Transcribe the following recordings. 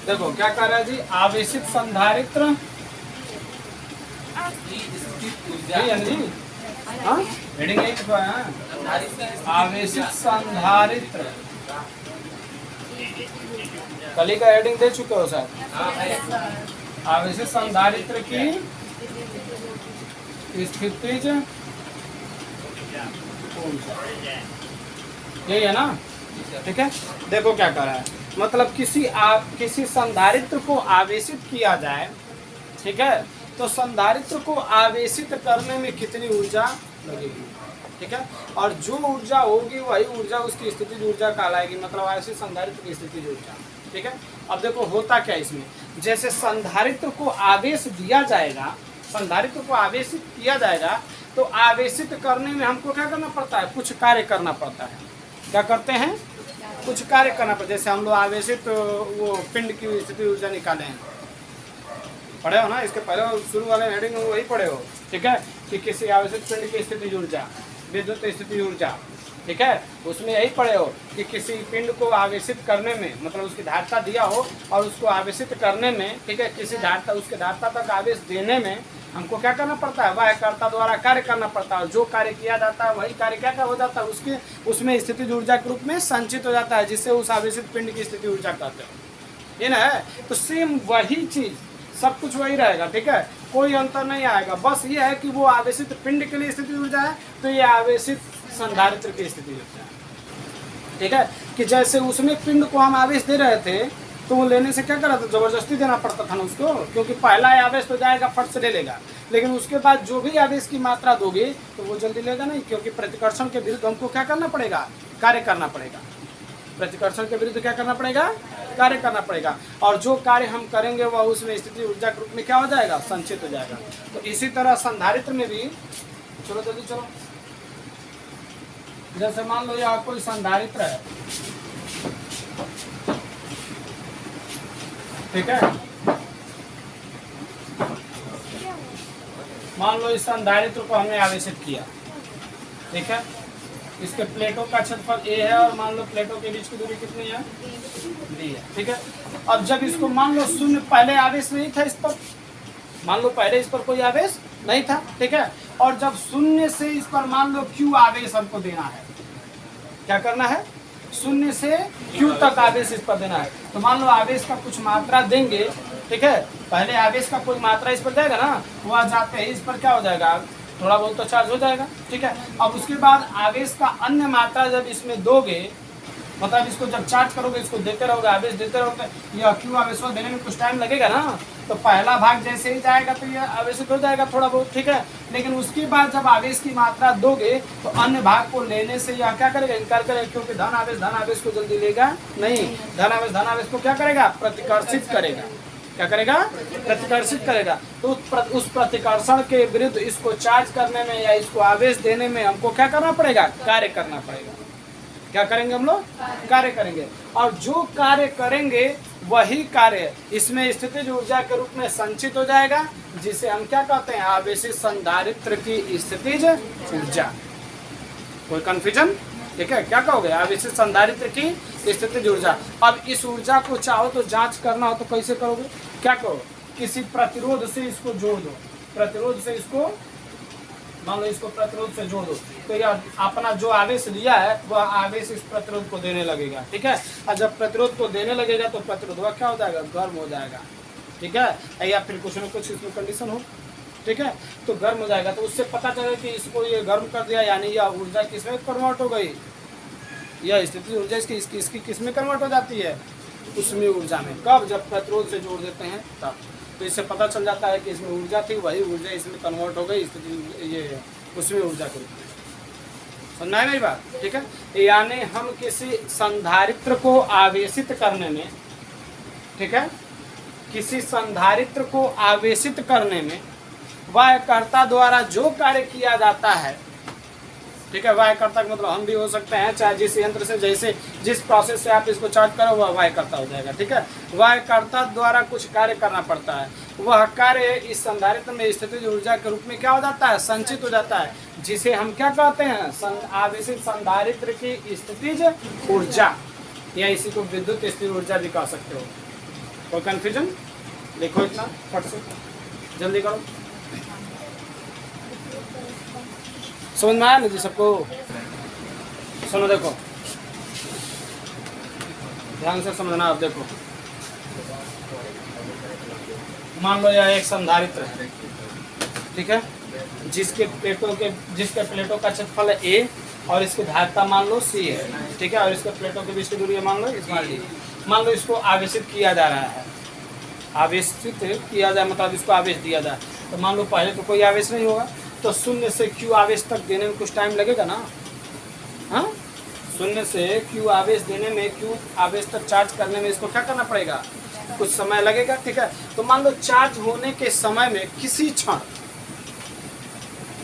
देखो क्या कह रहा है जी, आवेशित संधारित्र जी, हाँ हेडिंग यही लिखा है, आवेशित संधारित्र। कल का हेडिंग दे चुके हो सर। आवेशित संधारित्र की स्थितिज ऊर्जा, यही है ना, ठीक है। देखो क्या कर रहा है, मतलब किसी संधारित्र को आवेशित किया जाए, ठीक है, तो संधारित्र को आवेशित करने में कितनी ऊर्जा लगेगी, ठीक है, और जो ऊर्जा होगी वही ऊर्जा उसकी स्थितिज ऊर्जा कहलाएगी, मतलब आवेशित संधारित्र की स्थितिज ऊर्जा, ठीक है। अब देखो होता क्या इसमें, जैसे संधारित्र को आवेश दिया जाएगा, संधारित्र को आवेशित किया जाएगा, तो आवेशित करने में हमको क्या करना पड़ता है, कुछ कार्य करना पड़ता है। क्या करते हैं, कुछ कार्य करना पड़ता है। जैसे हम लोग आवेशित वो पिंड की स्थिति ऊर्जा निकाले हैं, पढ़े हो ना, इसके पहले शुरू वाले हेडिंग में वही पढ़े हो, ठीक है, कि किसी आवेशित पिंड की स्थिति ऊर्जा, विद्युत स्थिति ऊर्जा, ठीक है, उसमें यही पढ़े हो कि किसी पिंड को आवेशित करने में, मतलब उसकी धारिता दिया हो और उसको आवेशित करने में, ठीक है, किसी धारिता उसके धारिता तक आवेश देने में हमको क्या करना पड़ता है, वाह्यकर्ता द्वारा कार्य करना पड़ता है, और जो कार्य किया जाता है वही कार्य क्या हो जाता है, उसके उसमें स्थितिज ऊर्जा के रूप में संचित हो जाता है, जिससे उस आवेशित पिंड की स्थिति ऊर्जा कहते हैं, ये ना है। तो सेम वही चीज, सब कुछ वही रहेगा, ठीक है, कोई अंतर नहीं आएगा, बस ये है कि वो आवेशित पिंड के लिए स्थिति ऊर्जा है, तो ये आवेशित संधारित्र की स्थिति ऊर्जा है, ठीक है, कि जैसे उसमें पिंड को हम आवेश दे रहे थे, तो वो लेने से क्या करा था, जबरदस्ती देना पड़ता था ना उसको, क्योंकि पहला आवेश तो जाएगा फट से ले लेगा, लेकिन उसके बाद जो भी आवेश की मात्रा दोगे तो वो जल्दी लेगा नहीं, क्योंकि प्रतिकर्षण के विरुद्ध हमको क्या करना पड़ेगा, कार्य करना पड़ेगा। प्रतिकर्षण के विरुद्ध क्या करना पड़ेगा, कार्य करना पड़ेगा, और जो कार्य हम करेंगे वह उसमें स्थिति ऊर्जा के रूप में क्या हो जाएगा, संचित हो जाएगा। तो इसी तरह संधारित्र में भी, चलो जल्दी चलो, जैसे मान लो यह कोई संधारित्र है, ठीक है, मान लो इस संधारित्र को हमने आवेशित किया, ठीक है, इसके प्लेटों का क्षेत्रफल ए है, और मान लो प्लेटों के बीच की दूरी कितनी है, डी है, ठीक है। अब जब इसको मान लो शून्य, पहले आवेश नहीं था इस पर, मान लो पहले इस पर कोई आवेश नहीं था, ठीक है, और जब शून्य से इस पर मान लो क्यू आवेश हमको देना है, क्या करना है, शून्य से क्यू तक आवेश इस पर देना है, तो मान लो आवेश का कुछ मात्रा देंगे, ठीक है, पहले आवेश का कोई मात्रा इस पर जाएगा ना, वह जाते ही इस पर क्या हो जाएगा, थोड़ा बहुत तो चार्ज हो जाएगा, ठीक है। अब उसके बाद आवेश का अन्य मात्रा जब इसमें दोगे, मतलब इसको जब चार्ज करोगे, इसको देते रहोगे, आवेश देते रहोगे, यह क्यू आवेश देने में कुछ टाइम लगेगा ना, तो पहला भाग जैसे ही जाएगा तो यह आवेशित हो जाएगा थोड़ा बहुत, ठीक है, लेकिन उसके बाद जब आवेश की मात्रा दोगे तो अन्य भाग को लेने से यह क्या करेगा, इनकार करेगा, क्योंकि धन आवेश को जल्दी लेगा नहीं, धन आवेश को क्या करेगा, प्रतिकर्षित करेगा, क्या करेगा, प्रतिकर्षित करेगा। तो उस प्रतिकर्षण के विरुद्ध इसको चार्ज करने में या इसको आवेश देने में हमको क्या करना पड़ेगा, कार्य करना पड़ेगा। क्या करेंगे हम लोग, कार्य करेंगे, और जो कार्य करेंगे वही कार्य इसमें स्थितिज ऊर्जा के रूप में संचित हो जाएगा, जिसे हम क्या कहते हैं, आवेशित संधारित्र की स्थितिज ऊर्जा। कोई कंफ्यूजन, ठीक है, क्या कहोगे, आवेशित संधारित्र की स्थितिज ऊर्जा। अब इस ऊर्जा को चाहो तो जांच करना हो तो कैसे करोगे, क्या करो, किसी प्रतिरोध से इसको जोड़ दो, प्रतिरोध से इसको, मान लो इसको प्रतिरोध से जोड़ दो, तो यह अपना जो आवेश लिया है वह आवेश इस प्रतिरोध को देने लगेगा, ठीक है, और जब प्रतिरोध को देने लगेगा तो प्रतिरोध वह क्या हो जाएगा, गर्म हो जाएगा, ठीक है, या फिर कुछ न कुछ इसमें कंडीशन हो, ठीक है, तो गर्म हो जाएगा, तो उससे पता चलेगा कि इसको ये गर्म कर दिया, यानी यह ऊर्जा किसमें कन्वर्ट हो गई, यह स्थिति ऊर्जा इसकी किसमें कन्वर्ट हो जाती है, उसमें ऊर्जा में। कब, जब प्रतिरोध से जोड़ देते हैं तब, तो इससे पता चल जाता है कि इसमें ऊर्जा थी, वही ऊर्जा इसमें कन्वर्ट हो गई स्थिति ये उसमें ऊर्जा के रूप में। समझना है मेरी बात, ठीक है। यानी हम किसी संधारित्र को आवेशित करने में, ठीक है, किसी संधारित्र को आवेशित करने में वाह्यकर्ता द्वारा जो कार्य किया जाता है, ठीक है, वाह्यकर्ता का मतलब हम भी हो सकते हैं, चाहे जिस यंत्र से, जैसे जिस प्रोसेस से आप इसको चार्ज करो वह वाह्यकर्ता हो जाएगा, ठीक है। वाह्यकर्ता द्वारा कुछ कार्य करना पड़ता है, वह कार्य इस संधारित्र में स्थितिज ऊर्जा के रूप में क्या हो जाता है, संचित हो जाता है, जिसे हम क्या कहते हैं, आवेशित संधारित्र की स्थितिज ऊर्जा, या इसी को विद्युत स्थिर ऊर्जा भी कह सकते हो, कोई कंफ्यूजन? लिखो इतना फट से, जल्दी करो। समझ में आया ना जी सबको? सुनो देखो, ध्यान से समझना। आप देखो, मान लो यह एक संधारित्र है, ठीक है, जिसके प्लेटों का क्षेत्रफल है a और इसकी धारिता मान लो c है, ठीक है, और इसके प्लेटों के बीच की दूरी है मान लो स्मॉल d। मान लो इसको आवेशित किया जा रहा है, आवेशित किया जाए मतलब इसको आवेश दिया जाए, तो मान लो पहले तो कोई आवेश नहीं होगा, तो शून्य से q आवेश तक देने में कुछ टाइम लगेगा ना। हाँ, शून्य से q आवेश देने में, q आवेश तक चार्ज करने में इसको क्या करना पड़ेगा, कुछ समय लगेगा, ठीक है। तो मान लो चार्ज होने के समय में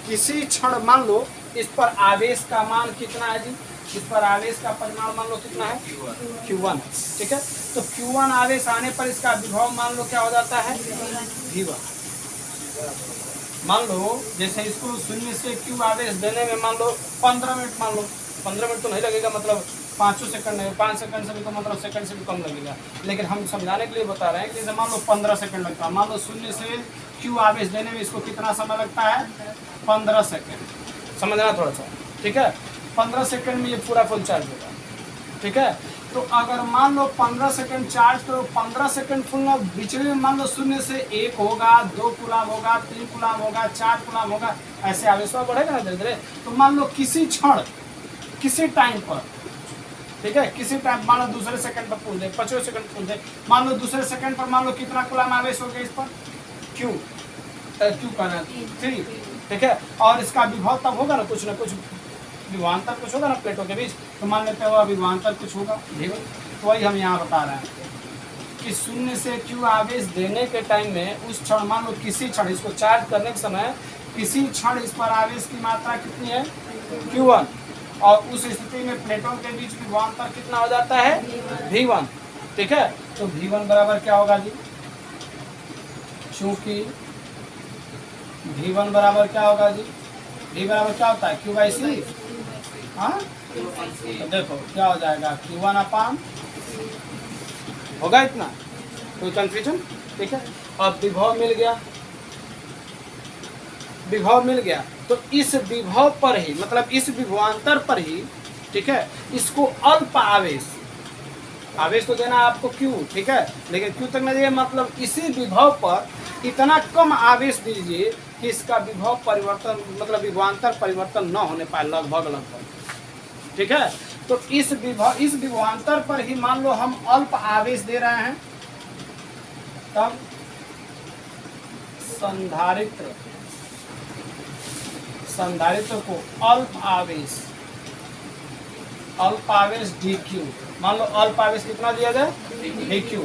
किसी क्षण मान लो इस पर आवेश का मान कितना है जी, इस पर आवेश का परिमाण मान लो कितना है, Q1, ठीक है। तो Q1 आवेश आने पर इसका विभव मान लो क्या हो जाता है, V1। मान लो जैसे इसको शून्य से Q आवेश देने में मान लो 15 मिनट, मान लो 15 मिनट तो नहीं लगेगा, मतलब 5 सेकंड नहीं, 5 सेकंड से भी तो मतलब सेकंड से भी कम लगेगा, लेकिन हम समझाने के लिए बता रहे हैं कि जैसे मान लो 15 सेकंड लगता है, मान लो शून्य से Q आवेश देने में इसको कितना समय लगता है, 15 सेकंड, समझना थोड़ा सा, ठीक है। 15 सेकंड में ये पूरा फुल चार्ज होगा, ठीक है। तो अगर मान लो 15 सेकंड चार्ज करो, 15 सेकंड फुल ना, बीच में मान लो शून्य से 1 होगा, 2 कूलाम होगा, 3 कूलाम होगा, 4 कूलाम होगा, ऐसे आवेश बढ़ेगा ना धीरे धीरे। तो मान लो किसी क्षण, किसी टाइम पर, ठीक है, किसी टाइम मान लो दूसरे सेकंड पर पुल दे, 5वें सेकंड पुल दे, मान लो दूसरे सेकंड पर मान लो कितना कूलाम आवेश हो गया इस पर, Q करना 3, ठीक है। और इसका विभव तब होगा ना कुछ विभवांतर कुछ होगा ना प्लेटों के बीच, तो मान लेते हो विभवांतर कुछ होगा, तो वही हम यहाँ बता रहे हैं कि शून्य से Q आवेश देने के टाइम में उस क्षण, मान लो किसी क्षण इसको चार्ज करने के समय किसी क्षण इस पर आवेश की मात्रा कितनी है, Q1, और उस स्थिति में प्लेटों के बीच विभवांतर कितना हो जाता है, V1, ठीक है। तो V1 बराबर क्या होगा जी, चूंकि V1 बराबर क्या होगा जी, V बराबर क्या होता है, Q/C। हाँ, तो देखो क्या हो जाएगा, Q1 अपान, होगा इतना, कोई कंफ्यूजन, ठीक है। अब विभव मिल गया, तो इस विभव पर ही, मतलब इस विभवांतर पर ही, ठीक है, इसको अल्प आवेश तो देना आपको Q, ठीक है, लेकिन Q तक नहीं, मतलब इसी विभव पर इतना कम आवेश दीजिए कि इसका विभव परिवर्तन, मतलब विभवांतर परिवर्तन न होने पाए लगभग, ठीक है। तो इस विभवांतर पर ही मान लो हम अल्प आवेश दे रहे हैं, तब संधारित्र को अल्प आवेश dq, मान लो अल्प आवेश कितना दिया जाए, dq,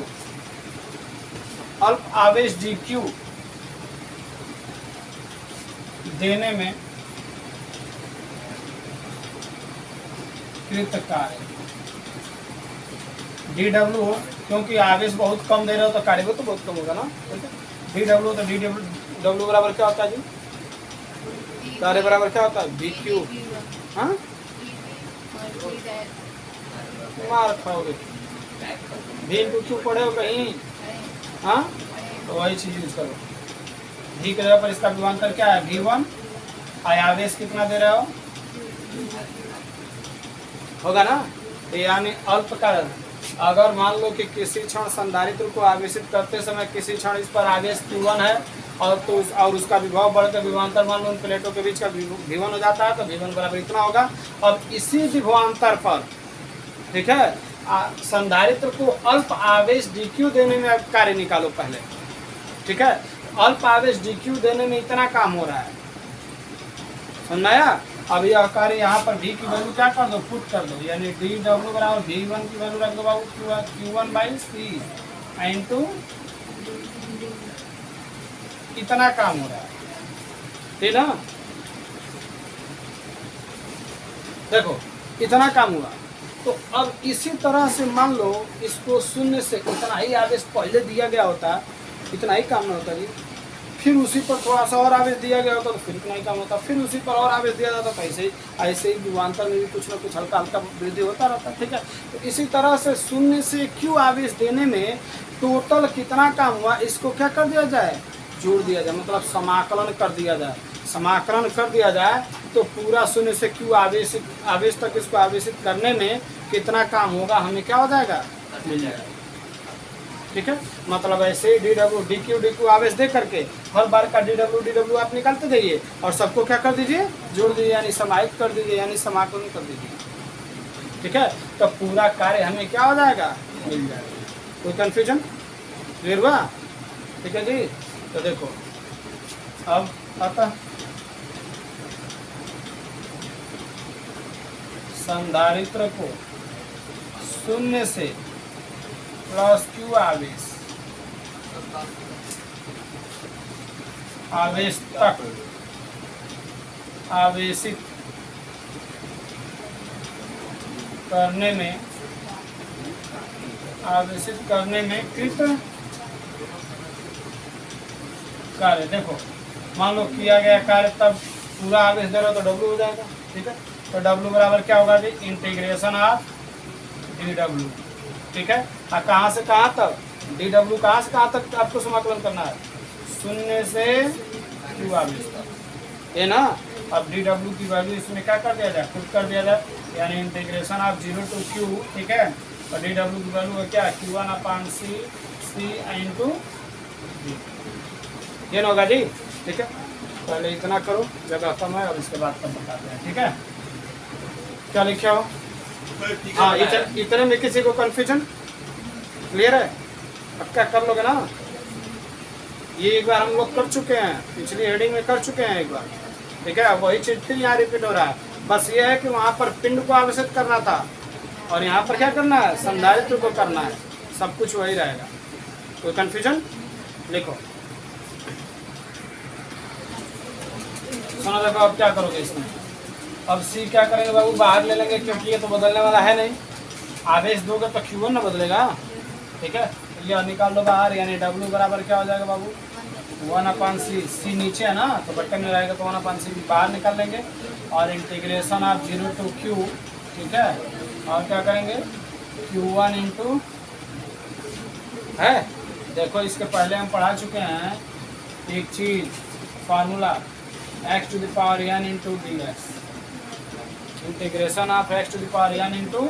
अल्प आवेश dq देने में कृतकार्य dw हो, क्योंकि आवेश बहुत कम दे रहे हो तो कार्य भी तो बहुत कम होगा ना, dw, तो dw बराबर क्या होता है जी, कार्य बराबर क्या होता है, dq। हाँ, मार खाओगे, v/q पढ़े हो कहीं, हाँ, तो वही चीज यूज करो। v के जगह पर इसका विभवांतर क्या है, V1, आवेश कितना दे रहे हो, होगा ना, यानी अल्पकाल। अगर मान लो कि किसी क्षण संधारित्र को आवेशित करते समय किसी क्षण इस पर आवेश Q1 है, और उसका विभव बढ़कर विभवांतर मान लो उन प्लेटों के बीच का V1 हो जाता है, तो V1 बराबर इतना होगा। अब इसी विभवांतर पर, ठीक है, संधारित्र को अल्प आवेश dq देने में कार्य निकालो पहले, ठीक है। अल्प आवेश dq देने में इतना काम हो रहा है, समझ में आया। अब यह कार्य यहाँ पर v की वैल्यू क्या कर दो, पुट कर दो, यानी dw बराबर v1 की वैल्यू रख दो बाबू, Q1/C इंटू, इतना काम हो रहा है, ठीक ना। देखो इतना काम हुआ, तो अब इसी तरह से मान लो इसको शून्य से इतना ही आवेश पहले दिया गया होता, इतना ही काम न होता जी, फिर उसी पर थोड़ा सा और आवेश दिया गया होता तो फिर इतना ही काम होता, फिर उसी पर और आवेश दिया जाता, तो ऐसे ही विभवांतर में भी कुछ ना कुछ हल्का हल्का वृद्धि होता रहता, ठीक है। तो इसी तरह से शून्य से Q आवेश देने में टोटल कितना काम हुआ इसको क्या कर दिया जाए, जोड़ दिया जाए, मतलब समाकलन कर दिया जाए। समाकलन कर दिया जाए तो पूरा शून्य से क्यू आवेश तक इसको आवेशित करने में कितना काम होगा हमें क्या हो जाएगा, मिल जाएगा। ठीक है, मतलब ऐसे डी डब्ल्यू डी क्यू आवेश दे करके हर बार का डी डब्ल्यू आप निकालते जाइए और सबको क्या कर दीजिए, जोड़ दीजिए, यानी समाहित कर दीजिए, यानी समाकलन कर दीजिए। ठीक है, तो पूरा कार्य हमें क्या हो जाएगा, मिल जाएगा। कोई कंफ्यूजन क्लियर हुआ? ठीक है जी। तो देखो अब आता संधारित्र को शून्य से प्लस क्यू आवेश तक आवेशित करने में कृत कार्य। देखो मान लो किया गया कार्य तब पूरा आवेश दे रहा तो डब्ल्यू हो जाएगा। ठीक है, तो डब्ल्यू बराबर क्या होगा जी, इंटीग्रेशन ऑफ डी डब्ल्यू। ठीक है, और कहाँ से कहाँ तक, डी डब्ल्यू कहाँ से कहाँ तक आपको समाकलन करना है, शून्य से क्यू आवेश तक, है ना। अब डी डब्ल्यू की वैल्यू इसमें क्या कर दिया जाए, खुद कर दिया जाए, यानी इंटीग्रेशन ऑफ 0 to Q। ठीक है, और डी डब्ल्यू की वैल्यू है क्या, Q1/C इंटू डी, ये होगा जी। ठीक है, पहले इतना करो जगह कम है और इसके बाद तब बताते हैं। ठीक है, क्या लिखे हो? हाँ, इतने में किसी को कंफ्यूजन क्लियर है? पक्का कर लोगे ना? ये एक बार हम लोग कर चुके हैं, पिछली हेडिंग में कर चुके हैं एक बार। ठीक है, वही चीज फिर यहाँ रिपीट हो रहा है, बस ये है कि वहाँ पर पिंड को आवेशित करना था और यहाँ पर क्या करना है, संधारित्र को करना है। सब कुछ वही रहेगा। कोई कंफ्यूजन? लिखो। सुनो, देखो अब क्या करोगे इसमें। अब सी क्या करेंगे बाबू, बाहर ले लेंगे क्योंकि ये तो बदलने वाला है नहीं। आवेश दोगे तो Q1 ना बदलेगा। ठीक है, तो ये निकाल लो बाहर, यानी डब्ल्यू बराबर क्या हो जाएगा बाबू, 1/C। सी नीचे है ना तो बटन में रहेगा तो 1/C बाहर निकाल लेंगे और इंटीग्रेशन ऑफ 0 to Q। ठीक है, और क्या करेंगे, Q1 इंटू है, देखो इसके पहले हम पढ़ा चुके हैं एक चीज, formula x⁴n into ds, integration of x⁴n into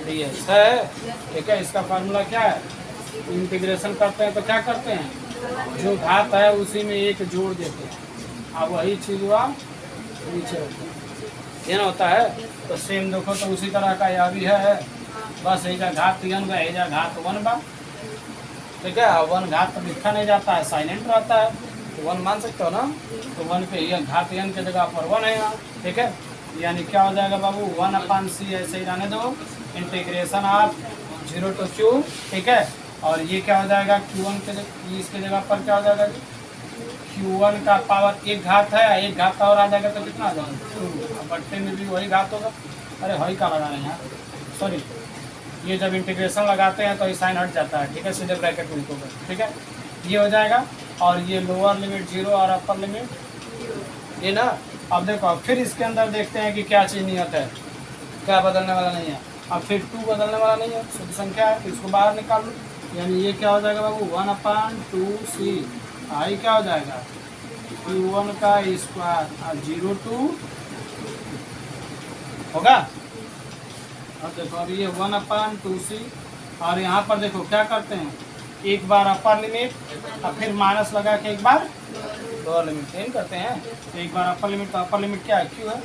ds है। ठीक है, इसका फार्मूला क्या है, इंटीग्रेशन करते हैं तो क्या करते हैं, जो घात है उसी में एक जोड़ देते हैं। अब वही चीज हुआ नीचे होता है, ये ना होता है। तो सेम देखो तो उसी तरह का यह भी है, बस एजा घात n बा, एजा घात 1 बा। ठीक है, 1 घात तो लिखा नहीं जाता है, साइलेंट रहता है, तो 1 मान सकते हो ना। तो 1 पे यह घात n के जगह पर 1 है। ठीक है, यानी क्या हो जाएगा बाबू, 1/C ऐसे ही रहने दो, इंटीग्रेशन ऑफ 0 to Q। ठीक है, और ये क्या हो जाएगा, Q1 के इसके जगह पर क्या हो जाएगा, Q1 का पावर एक घात है, एक घात और आ जाएगा तो कितना आ जाएगा, 2। बट्टे में भी वही घात होगा। अरे वही का लगा रहे हैं यार, सॉरी, ये जब इंटीग्रेशन लगाते हैं तो ये साइन हट जाता है। ठीक है, सीधे ब्रैकेट में लिखोगे। ठीक है, ये हो जाएगा, और ये लोअर लिमिट 0 और अपर लिमिट ये ना। अब देखो फिर इसके अंदर देखते हैं कि क्या चीज नियत है, क्या बदलने वाला नहीं है। अब फिर 2 बदलने वाला नहीं है, शुद्ध संख्या है, तो इसको बाहर निकाल लो, यानी ये क्या हो जाएगा बाबू, 1/2C। आई क्या हो जाएगा, Q1 का स्क्वायर और 0 to होगा। अब देखो अभी ये 1/2C, और यहाँ पर देखो क्या करते हैं, एक बार अपर लिमिट और फिर माइनस लगा के एक बार लोअर लिमिट, सेम करते हैं। तो एक बार अपर लिमिट, तो अपर लिमिट क्या है, Q है,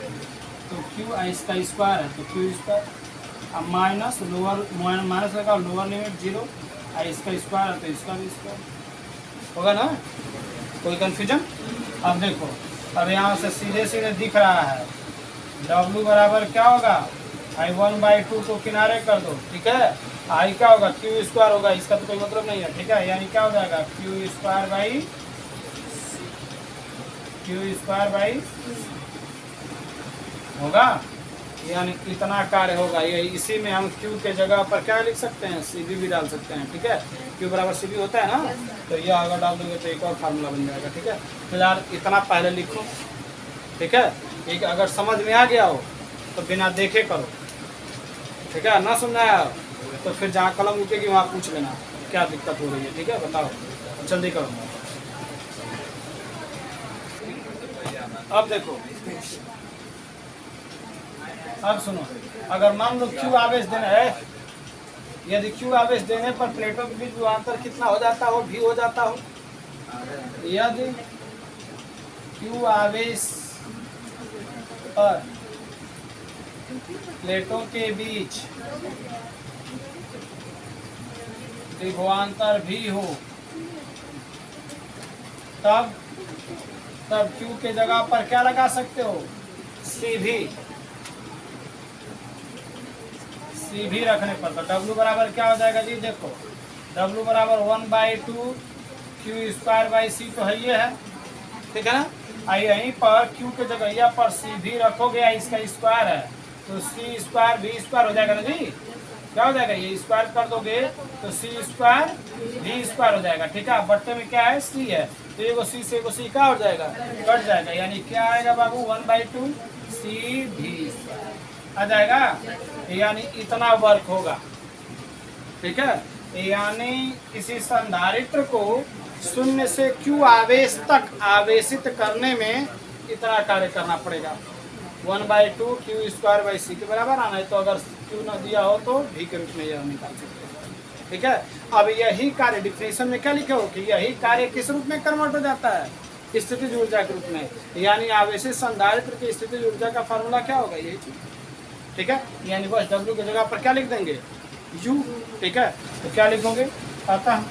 तो Q इसका स्क्वायर है तो Q², अब माइनस लोअर, माइनस लगा लोअर लिमिट 0, और इसका स्क्वायर है तो इसका भी स्क्वायर होगा ना। कोई कन्फ्यूजन? अब देखो, अब यहाँ से सीधे सीधे दिख रहा है W बराबर क्या होगा, I1/2 को किनारे कर दो। ठीक है, I क्या होगा, Q² होगा, इसका तो कोई मतलब नहीं है। ठीक है, यानी क्या हो जाएगा, Q² होगा, यानी इतना कार्य होगा। ये इसी में हम Q के जगह पर क्या लिख सकते हैं, CB भी डाल सकते हैं। ठीक है, Q बराबर CB होता है ना, तो यह अगर डाल दोगे तो एक और फार्मूला बन जाएगा। ठीक है, तो यार इतना पहले लिखो। ठीक है, एक अगर समझ में आ गया हो तो बिना देखे करो। ठीक है, ना समझा तो फिर जहाँ कलम रुकेगी वहाँ पूछ लेना। क्या दिक्कत हो रही है, ठीक है बताओ, जल्दी करो। अब देखो, अब सुनो, अगर मान लो क्यू आवेश देना है, यदि क्यू आवेश देने पर प्लेटों के बीच विभवांतर कितना हो जाता हो, भी हो जाता हो। यदि क्यू आवेश पर प्लेटों के बीच विभवांतर भी हो, तब क्यू के जगह पर क्या लगा सकते हो, सी भी रखने पर। तो W बराबर क्या हो जाएगा जी, देखो W बराबर 1/2 क्यू स्क्वायर बाई सी, तो है ये है, ठीक है ना। यहीं पर क्यू के जगह यहाँ पर सी भी रखोगे, इसका स्क्वायर है तो सी स्क्वायर भी स्क्वायर हो जाएगा ना जी, क्या हो जाएगा, ये स्क्वायर कर दोगे तो सी स्क्वायर भी स्क्वायर हो जाएगा, ठीक है। बट्टे में क्या है, सी है, तो एगो सी से एगो सी क्या हो जाएगा, कट जाएगा, यानी क्या आएगा बाबू 1/2 सी भी आ जाएगा, यानी इतना वर्क होगा, ठीक है। यानी किसी संधारित्र को शून्य से क्यू आवेश तक आवेशित करने में इतना कार्य करना पड़ेगा, 1/2 क्यू स्क्वायर बाई सी के बराबर आना है। तो अगर क्यू न दिया हो तो भी के रूप में यह निकाल सकते हैं, ठीक है। अब यही कार्य डिफिनेशन में क्या लिखे हो कि यही कार्य किस रूप में कन्वर्ट हो जाता है, स्थितिज ऊर्जा के रूप में, यानी आवेशित संधारित्र की स्थितिज ऊर्जा का फार्मूला क्या होगा, यही चीज, ठीक है। यानी बस W की जगह पर क्या लिख देंगे, U, ठीक है। तो क्या लिखोगे, अतः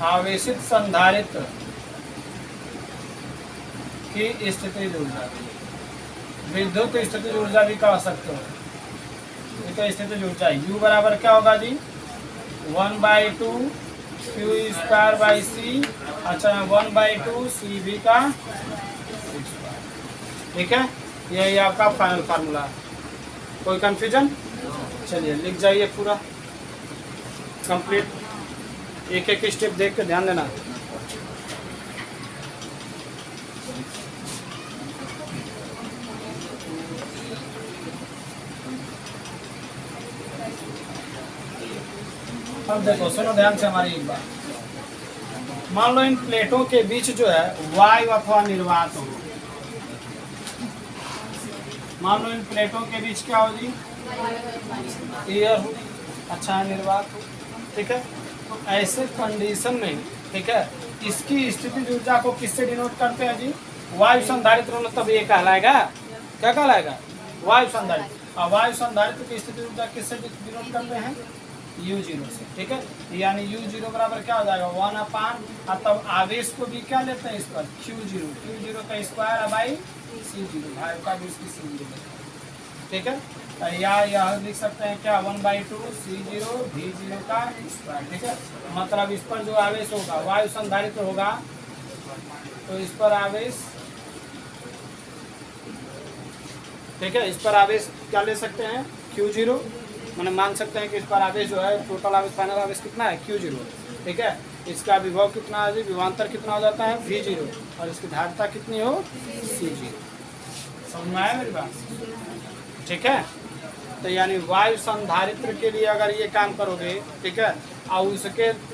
आवेशित संधारित्र की स्थितिज ऊर्जा, विद्युत स्थितिज ऊर्जा भी कह सकते हो, तो स्थितिज ऊर्जा U बराबर क्या होगा जी, 1/2 क्यू स्क्वायर बाई सी, अच्छा 1/2 सी भी का, ठीक है। यही आपका फाइनल फार्मूला। कोई कंफ्यूजन, चलिए लिख जाइए पूरा कंप्लीट, एक एक स्टेप देख के ध्यान देना। अब देखो सुनो ध्यान से हमारी एक बात, मान लो इन प्लेटों के बीच जो है वायु अथवा निर्वात हो, मान लो इन प्लेटों के बीच क्या हो जी, एयर हो, अच्छा निर्वात हो, ठीक है। तो ऐसे कंडीशन में, ठीक है, इसकी स्थितिज ऊर्जा को किससे डिनोट करते हैं जी, वायु संधारित्र, तब ये कहलाएगा, क्या कहलाएगा, वायु संधारित्र। और वायु संधारित्र की स्थितिज ऊर्जा किससे डिनोट करते हैं, U0 से, ठीक है। यानी U0 बराबर क्या हो जाएगा, 1/, तब आवेश को भी क्या लेते हैं इस पर, Q0 का स्क्वायर बाई C0, भाई का भी इसकी C0, ठीक है। या यह लिख सकते हैं क्या, 1/2 C0 V0 का स्क्वायर, ठीक है। मतलब इस पर जो आवेश होगा वायु संधारित्र होगा, तो इस पर आवेश, ठीक है, इस पर आवेश क्या ले सकते हैं, Q0, मैंने मान सकते हैं कि इस पर आवेश जो है टोटल आवेश, फाइनल आवेश कितना है, Q0, ठीक है। इसका विभव कितना है, विभवांतर कितना हो जाता है, V0, और इसकी धारिता कितनी हो, C0। समझ में आया मेरी बात, ठीक है। तो यानी वायु संधारित्र के लिए अगर ये काम करोगे, ठीक है, और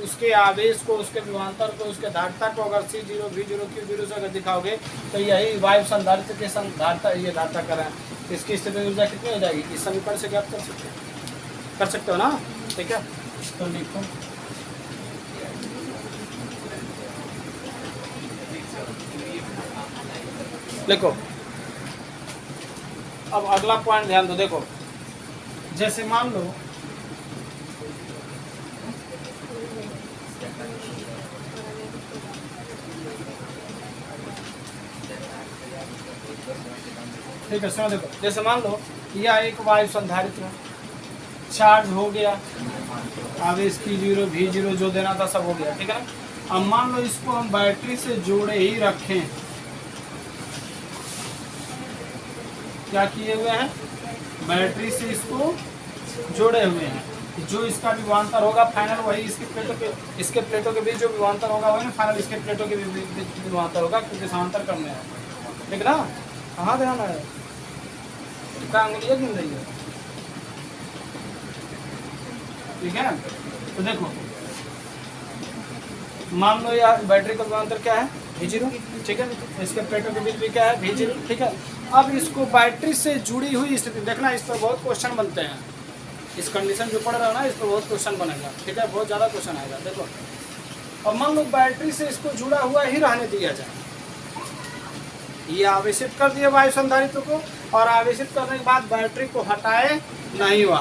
उसके आवेश को, उसके विभवांतर को, उसके धारिता को अगर C0 V0 Q0 से अगर दिखाओगे, तो यही वायु संधारित्र के धारिता, ये धारिता करें, इसकी स्थितिज ऊर्जा कितनी हो जाएगी, इस समीकरण से ज्ञात कर सकते हो ना, ठीक है। तो लिखो, लिखो। अब अगला पॉइंट ध्यान दो, देखो जैसे मान लो ठीक है, सुनो देखो, जैसे मान लो यह एक वायु संधारित्र चार्ज हो गया, आवेश Q0 V0 जो देना था सब हो गया, ठीक है ना। अब मान लो इसको हम बैटरी से जोड़े ही रखें, क्या किए हुए हैं, बैटरी से इसको जोड़े हुए हैं, जो इसका विभवांतर होगा फाइनल वही इसके प्लेटों के बीच जो विभवांतर होगा वही ना फाइनल इसके प्लेटों के बीच विभवांतर होगा, क्योंकि समांतर क्रम में है, ठीक ना। कहाँ ध्यान है, क्या उंगलियां गिन रही है, ठीक है। तो देखो मान लो यार बैटरी का विभवांतर क्या है V0, ठीक है, इसके प्लेटों के बीच भी क्या है V0, ठीक है। अब इसको बैटरी से जुड़ी हुई स्थिति देखना, इस पर बहुत क्वेश्चन बनते हैं, इस कंडीशन जो पढ़ रहा है ना इस पर बहुत क्वेश्चन बनेगा, ठीक है, बहुत ज़्यादा क्वेश्चन आएगा। देखो अब मान लो बैटरी से इसको जुड़ा हुआ ही रहने दिया जाए, ये आवेशित कर दिए वायु संधारित्र को, और आवेशित करने के बाद बैटरी को हटाए नहीं हुआ,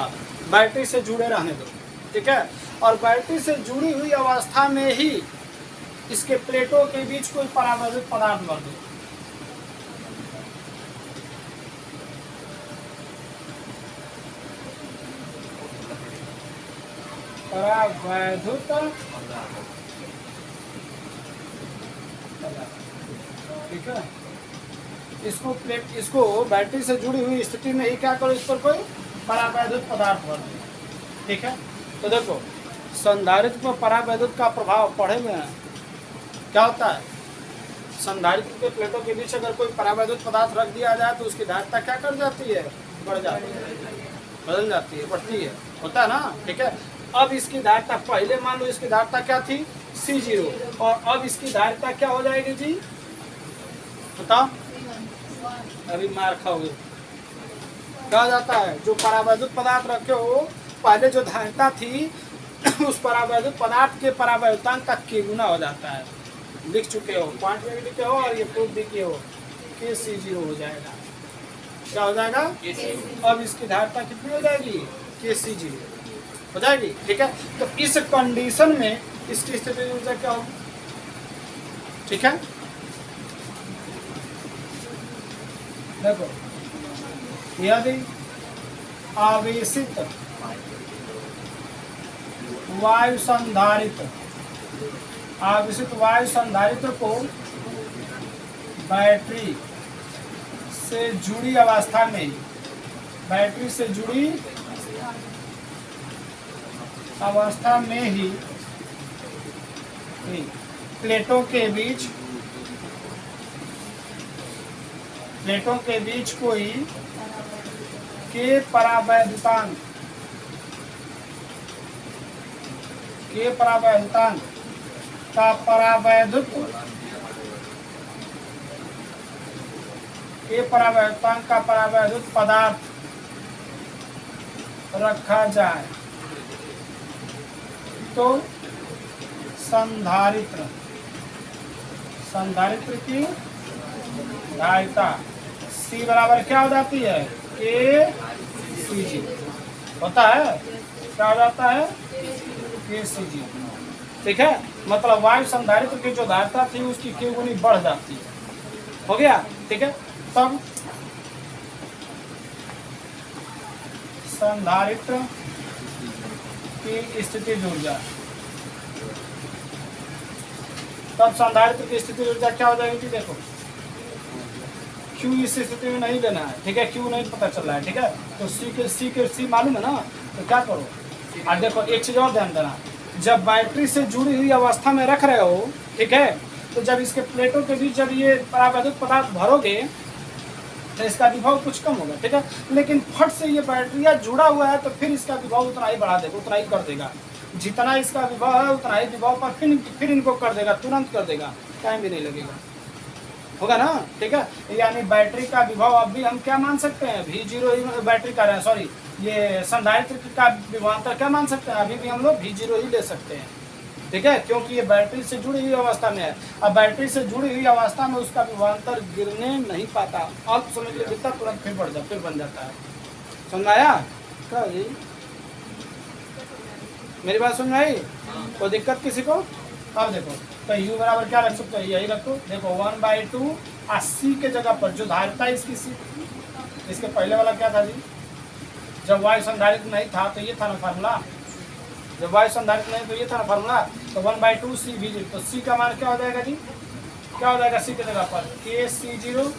बैटरी से जुड़े रहने दो, ठीक है। और बैटरी से जुड़ी हुई अवस्था में ही इसके प्लेटों के बीच कोई परावैद्युत पदार्थ भर दो, परावैद्युत, ठीक है। इसको बैटरी से जुड़ी हुई स्थिति में ही क्या करो, इस पर कोई परावैद्युत पदार्थ भर दो, ठीक है। तो देखो संधारित्र पर परावैद्युत का प्रभाव पढ़े हुए हैं, क्या होता है, संधारित्र के प्लेटों के बीच अगर कोई परावैद्युत पदार्थ रख दिया जाए तो उसकी धारिता क्या कर जाती है, बढ़ जाती है, बदल जाती है, बढ़ती है, होता है ना, ठीक है। अब इसकी धारिता, पहले मान लो इसकी धारिता क्या थी C0, और अब इसकी धारिता क्या हो जाएगी जी, बताओ, अभी मार खाओगे। कहा जाता है जो परावैद्युत पदार्थ रखे हो, पहले जो धारिता थी उस परावैद्युत पदार्थ के परावैद्युतांक का k गुना हो जाता है, लिख चुके हो, पॉइंट में भी लिखे हो और ये प्रूफ भी किए हो, KC0 हो जाएगा, क्या हो जाएगा, अब इसकी धारिता कितनी हो जाएगी, KC0 हो जाएगी, ठीक है। तो इस कंडीशन में इसकी स्थिति ऊर्जा क्या होगी, ठीक है। देखो यदि आवेशित वायु संधारित्र, आवेशित वायु संधारित्र को बैटरी से जुड़ी अवस्था में, बैटरी से जुड़ी अवस्था में ही प्लेटों के बीच कोई के परावैद्युतांक का परावैद्युत पदार्थ रखा जाए तो संधारित्र की धारिता C बराबर क्या हो जाती है, KC0 होता है, क्या हो जाता है, KC0, ठीक है। मतलब वायु संधारित्र की जो धारिता थी उसकी K गुनी बढ़ जाती है, हो गया, ठीक है। तब संधारित्र की स्थिति ऊर्जा, तब संधारित्र की स्थिति ऊर्जा क्या हो जाएगी, देखो Q इस स्थिति में नहीं लेना है, ठीक है, Q नहीं पता चल रहा है, ठीक है। तो C मालूम है ना, तो क्या करो, और देखो एक चीज और ध्यान देना, जब बैटरी से जुड़ी हुई अवस्था में रख रहे हो, ठीक है, तो जब इसके प्लेटों के बीच जब ये परावैद्युत पदार्थ भरोगे तो इसका विभव कुछ कम होगा, ठीक है। लेकिन फट से ये बैटरिया जुड़ा हुआ है तो फिर इसका विभव उतना ही बढ़ा देगा, उतना ही कर देगा, जितना इसका विभव है उतना ही विभव पर फिर इनको कर देगा, तुरंत कर देगा, टाइम भी नहीं लगेगा, होगा ना, ठीक है। यानी बैटरी का विभव अब भी हम क्या मान सकते हैं, V0 बैटरी का, सॉरी ये संधारित्र का विभवांतर क्या मान सकते हैं, अभी भी हम लोग V0 ही ले सकते हैं, ठीक है, क्योंकि ये बैटरी से जुड़ी हुई अवस्था में है। अब बैटरी से जुड़ी हुई अवस्था में उसका विभवांतर गिरने नहीं पाता, अब समझ लीजिए कितना तुरंत फिर बढ़ जाता, फिर बन जाता है, समझ आया क्या, मेरी बात समझ आई, कोई दिक्कत किसी को। अब देखो तो U बराबर क्या रख सकते हो, यही रखो, देखो 1/2 80 के जगह पर जो धारिता इसकी C, इसके पहले वाला क्या था जी, जब वायु संधारित्र नहीं था तो ये था ना फार्मूला, जब वायु संधारित्र नहीं तो ये था ना फार्मूला, तो 1/2 C V0, तो C का मान क्या हो जाएगा जी, क्या हो जाएगा C के जगह पर KC0,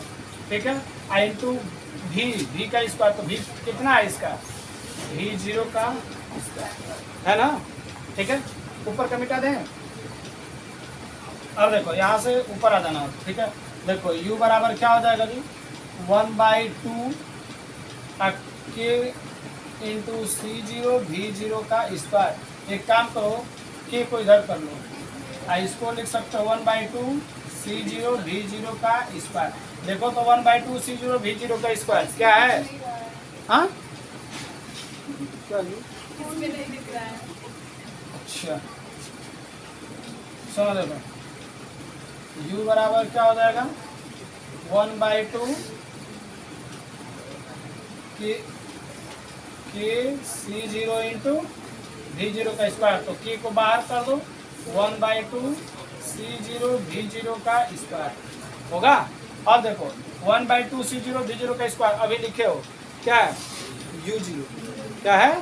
ठीक है, इंटू V का स्क्वायर, तो V कितना है इसका, V0 का है ना, ठीक है, ऊपर का मिटा दें। अब देखो यहाँ से ऊपर आ जाना, ठीक है, देखो U बराबर क्या हो जाएगा जी, 1/2 के इंटू सी जीरो भी जीरो का स्क्वायर। एक काम करो, के को इधर कर लो, इसको लिख सकते हो 1/2 सी जीरो भी जीरो का स्क्वायर। देखो तो 1/2 सी जीरो भी जीरो का स्क्वायर क्या है? हाँ क्या जी? अच्छा सुनो, देखो u बराबर क्या हो जाएगा 1/2 के सी जीरो इंटू भी जीरो का स्क्वायर। तो के को बाहर कर दो, 1/2 सी जीरो भी जीरो का स्क्वायर होगा। अब देखो 1/2 सी जीरो भी जीरो का स्क्वायर अभी लिखे हो क्या है? u जीरो क्या है?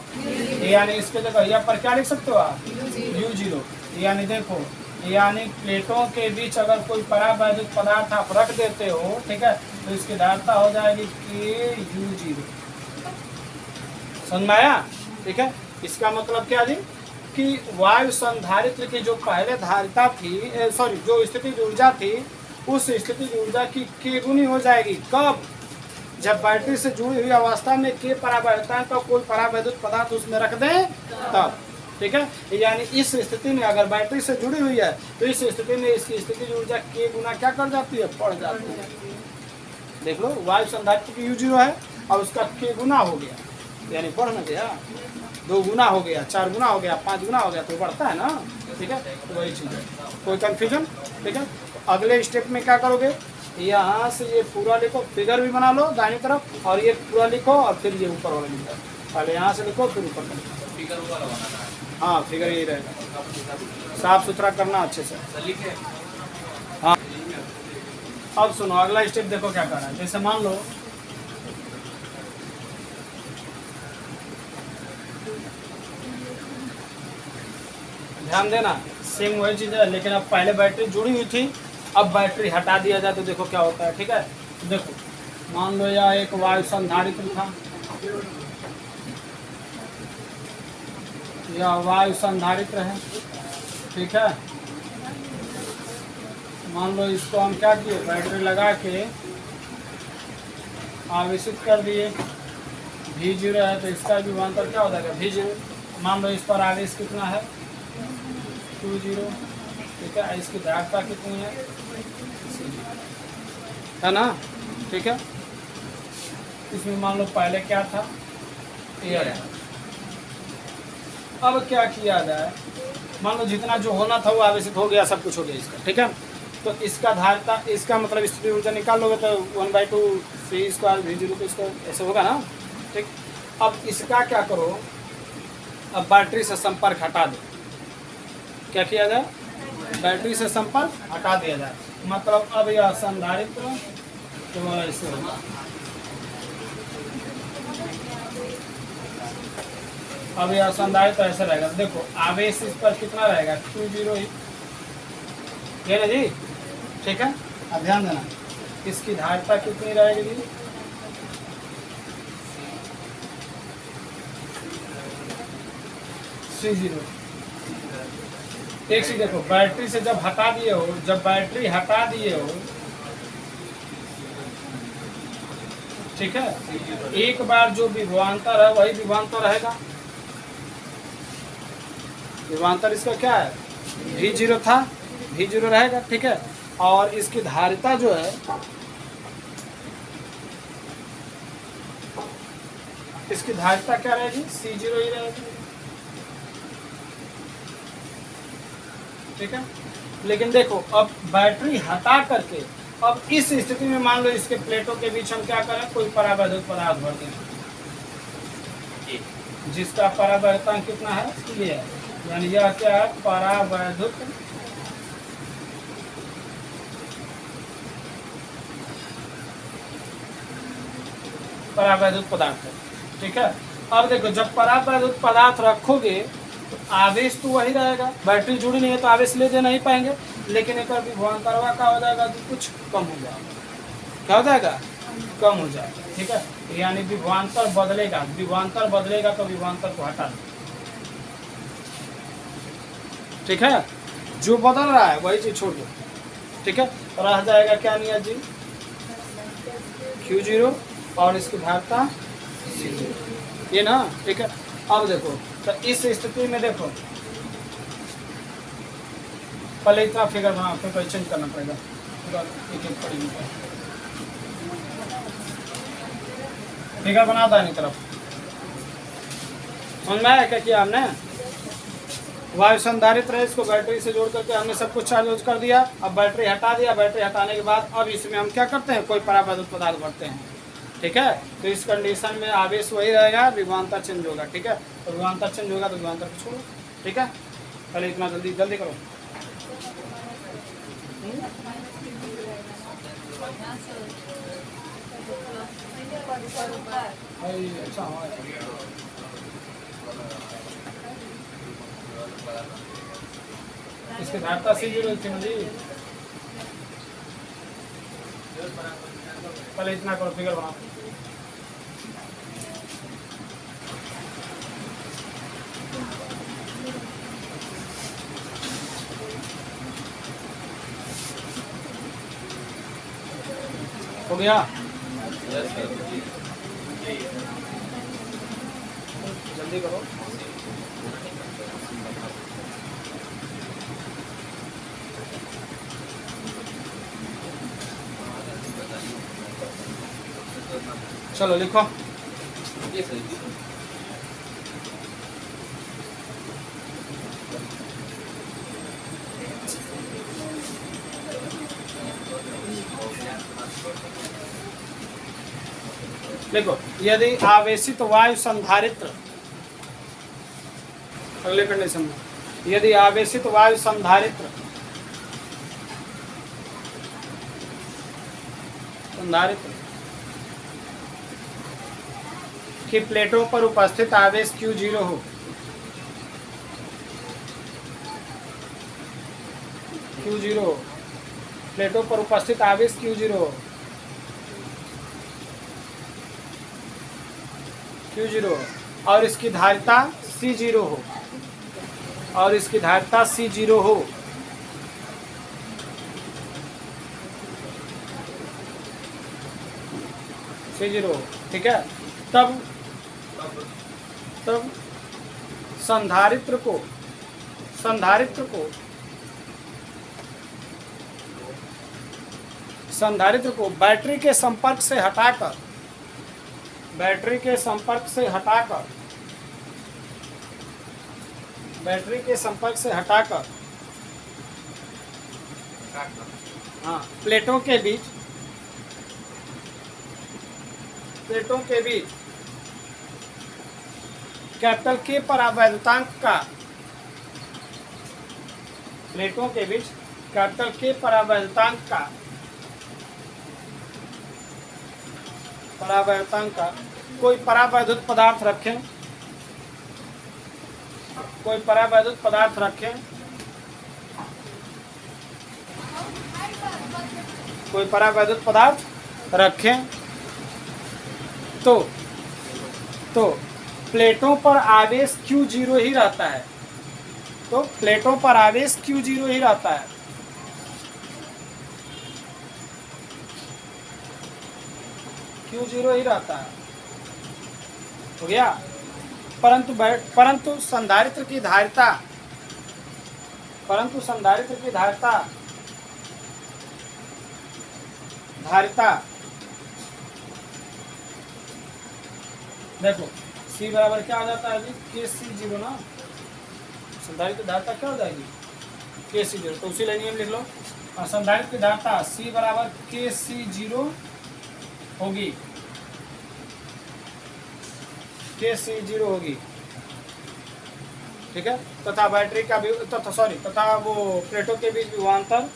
यानी इसके जगह यहाँ पर क्या लिख सकते हो आप? u zero. यानी देखो, यानी प्लेटों के बीच अगर कोई परावैद्युत पदार्थ आप रख देते हो, ठीक है, तो इसकी धारिता हो जाएगी के यू जीरो। समझ में आया? ठीक है, इसका मतलब क्या जी कि वायु संधारित्र की जो पहले धारिता थी, सॉरी जो स्थितिज ऊर्जा थी, उस स्थितिज ऊर्जा की के गुनी हो जाएगी। कब? जब बैटरी से जुड़ी हुई अवस्था में के परावैद्युतांक का कोई परावैद्युत पदार्थ उसमें रख दें तब। ठीक है, यानी इस स्थिति में अगर बैटरी से जुड़ी हुई है तो इस स्थिति में इसकी स्थितिज ऊर्जा के गुना क्या कर जाती है? बढ़ जाती है। देख लो, वायु संधारित्र की u0 है और उसका के गुना हो गया, यानी बढ़ न गया, 2 गुना हो गया, 4 गुना हो गया, 5 गुना हो गया, तो बढ़ता है ना। ठीक है, तो वही चीज़ है, कोई कंफ्यूजन? ठीक है, तो अगले स्टेप में क्या करोगे, यहाँ से ये पूरा लिखो, फिगर भी बना लो दाहिनी तरफ, और ये पूरा लिखो और फिर ये ऊपर वाला लिखो। पहले यहाँ से लिखो फिर ऊपर लिखो। फिगर वाला बनाना है। हाँ, फिगर यही रहेगा, साफ सुथरा करना अच्छे से। हाँ, अब सुनो अगला स्टेप देखो क्या करना है। जैसे मान लो ध्यान देना, सेम वही चीज़ है, लेकिन अब पहले बैटरी जुड़ी हुई थी, अब बैटरी हटा दिया जाए तो देखो क्या होता है। ठीक है, तो देखो मान लो यह एक वायु संधारित्र था, यह वायु संधारित्र है। ठीक है, मान लो इसको हम क्या किए, बैटरी लगा के आवेशित कर दिए, V0 है तो इसका विभवांतर क्या हो जाएगा V0। मान लो इस पर आवेश कितना है 20। ठीक है, इसकी धारिता कितनी है ना। ठीक है, इसमें मान लो पहले क्या था एयर है। अब क्या किया जाए, मान लो जितना जो होना था वो आवेशित हो गया, सब कुछ हो गया इसका। ठीक है, तो इसका धारिता, इसका मतलब स्थिति ऊर्जा निकाल लोगे तो 1/2 सी स्क्वायर V0 तो इसका ऐसे होगा ना। ठीक, अब इसका क्या करो, अब बैटरी से संपर्क हटा दो। क्या किया जाए, बैटरी से संपर्क हटा दिया जाए, मतलब अब यह संधारित्र तो ऐसे होगा। अब यह संधारित्र ऐसे रहेगा। देखो आवेश इस पर कितना रहेगा, Q0 ही है ना जी। ठीक है, अब ध्यान देना, इसकी धारिता कितनी रहेगी जी, C0। एक चीज देखो, बैटरी से जब हटा दिए हो, जब बैटरी हटा दिए हो, ठीक है, एक बार जो विभवांतर है वही विभवांतर रहेगा। विभवांतर इसका क्या है, V0 था, V0 रहेगा। ठीक है, और इसकी धारिता जो है, इसकी धारिता क्या रहेगी, C0 ही रहेगी। ठीक है, लेकिन देखो अब बैटरी हटा करके, अब इस स्थिति में मान लो इसके प्लेटों के बीच हम क्या करें, कोई परावैद्युत पदार्थ भर दें जिसका परावैद्युतांक कितना है, ये है, यानी यह क्या है, परावैद्युत परावैद्युत पदार्थ है। ठीक है, अब देखो जब परावैद्युत पदार्थ रखोगे तो आवेश तो वही रहेगा, बैटरी जुड़ी नहीं है तो आवेश ले दे नहीं पाएंगे, लेकिन एक विभवांतरवा क्या हो जाएगा, तो कुछ कम हो जाएगा। क्या हो जाएगा, कम हो जाएगा। ठीक है, यानी विभवांतर बदलेगा, विभवांतर बदलेगा तो विभवांतर को हटा दो। ठीक है, जो बदल रहा है वही चीज छोड़ दो। ठीक है, रह जाएगा क्या नियत जी, Q0 और इसकी धारिता ये ना, ठीक है। अब देखो, तो इस स्थिति में देखो, पहले इतना फिगर बना, फिर चेंज करना पड़ेगा पूरा, एक एक पड़ेगी फिगर बना था इन तरफ। समझ में आया क्या किया हमने? वायु संधारित्र है, इसको बैटरी से जोड़ करके हमने सब कुछ चार्ज कर दिया। अब बैटरी हटा दिया, बैटरी हटाने के बाद अब इसमें हम क्या करते हैं, कोई परावैद्युत पदार्थ भरते हैं, ठीक है। तो इस कंडीशन में आवेश वही रहेगा, विभवांतर चेंज होगा, ठीक है। तो विभवांतर चेंज होगा तो विभवांतर को छोड़ो, ठीक है। पहले इतना जल्दी जल्दी करो। अच्छा इसके धारता से जीरो थी जी। पहले इतना करो, फिगर बनाओ। हो गया? जल्दी करो। चलो लिखो। देखो, यदि आवेशित वायु संधारित्र, अगले कंडीशन में, यदि आवेशित वायु संधारित्र की प्लेटों पर उपस्थित आवेश Q0 हो, Q0 हो, प्लेटों पर उपस्थित आवेश Q0 हो, Q0 हो, और इसकी धारिता C0 हो, और इसकी धारिता C0 हो, C0 हो, ठीक है। तब संधारित्र को बैटरी के संपर्क से हटाकर हाँ, प्लेटों के बीच कैपिटल के परावैद्युतांक का, प्लेटों के बीच कैपिटल के परावैद्युतांक का कोई परावैद्युत पदार्थ रखें, तो प्लेटों पर आवेश Q0 ही रहता है, Q0 ही रहता है, हो गया। परंतु संधारित्र की धारिता देखो, C बराबर क्या आ जाता है अभी, KC0 ना, संधारित्र की धारिता क्या हो जाएगी, KC0। तो उसी लाइन में लिख लो, संधारित्र की धारिता C बराबर KC0 होगी, ठीक है। तथा बैटरी का भी तथा वो प्लेटों के बीच विभवांतर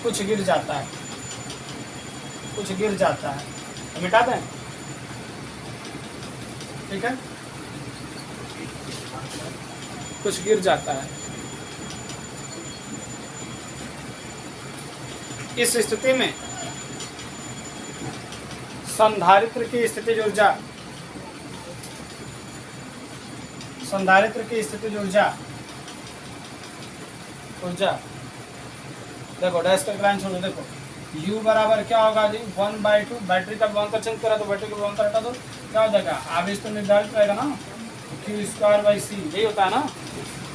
कुछ गिर जाता है, मिटा दें, ठीक है, कुछ गिर जाता है। इस स्थिति में संधारित्र की स्थितिज ऊर्जा देखो, डैश का लाइन छोड़ो, देखो u बराबर क्या होगा जी 1/2, बैटरी का विभवांतर चेंज करा तो बैटरी का विभवांतर हटा दो, क्या हो जाएगा आवेश तो निर्धारित रहेगा ना, q²/c, यही होता है ना,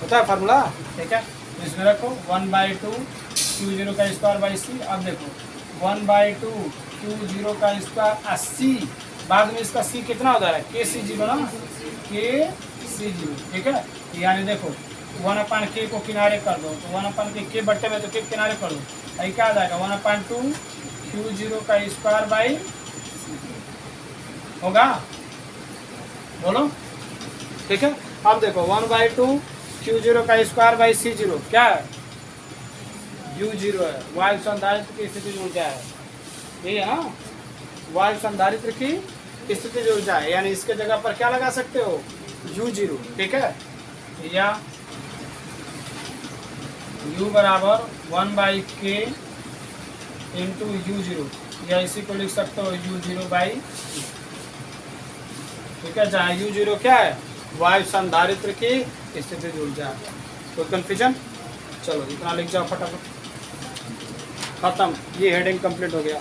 होता है फार्मूला। ठीक है, तो इसमें रखो 1/2 q0 का स्क्वायर/c। अब देखो 1/2 q0 का स्क्वायर 80, बाद में इसका c कितना हो जा रहा है kc0 ना, kc0। ठीक है, यानी देखो 1/k को किनारे कर दो तो 1/k बट्टे में तो k किनारे कर दो, यही क्या आ जाएगा 1/2 q0 का स्क्वायर/c होगा, बोलो। ठीक है, अब देखो 1/2 q0 का स्क्वायर/c0 क्या है, u0 है, वायु संधारित्र की स्थिति ऊर्जा है, यही है ना, वायु संधारित्र की स्थिति ऊर्जा है, यानी इसके जगह पर क्या लगा सकते हो u0। ठीक है, या u बराबर 1/k इंटू u0, या इसी को लिख सकते हो u0/c। ठीक है, जहाँ u0 क्या है वायु संधारित्र की स्थिति ऊर्जा है। कोई कंफ्यूजन? चलो इतना लिख जाओ फटाफट, खत्म, ये हेडिंग कंप्लीट हो गया।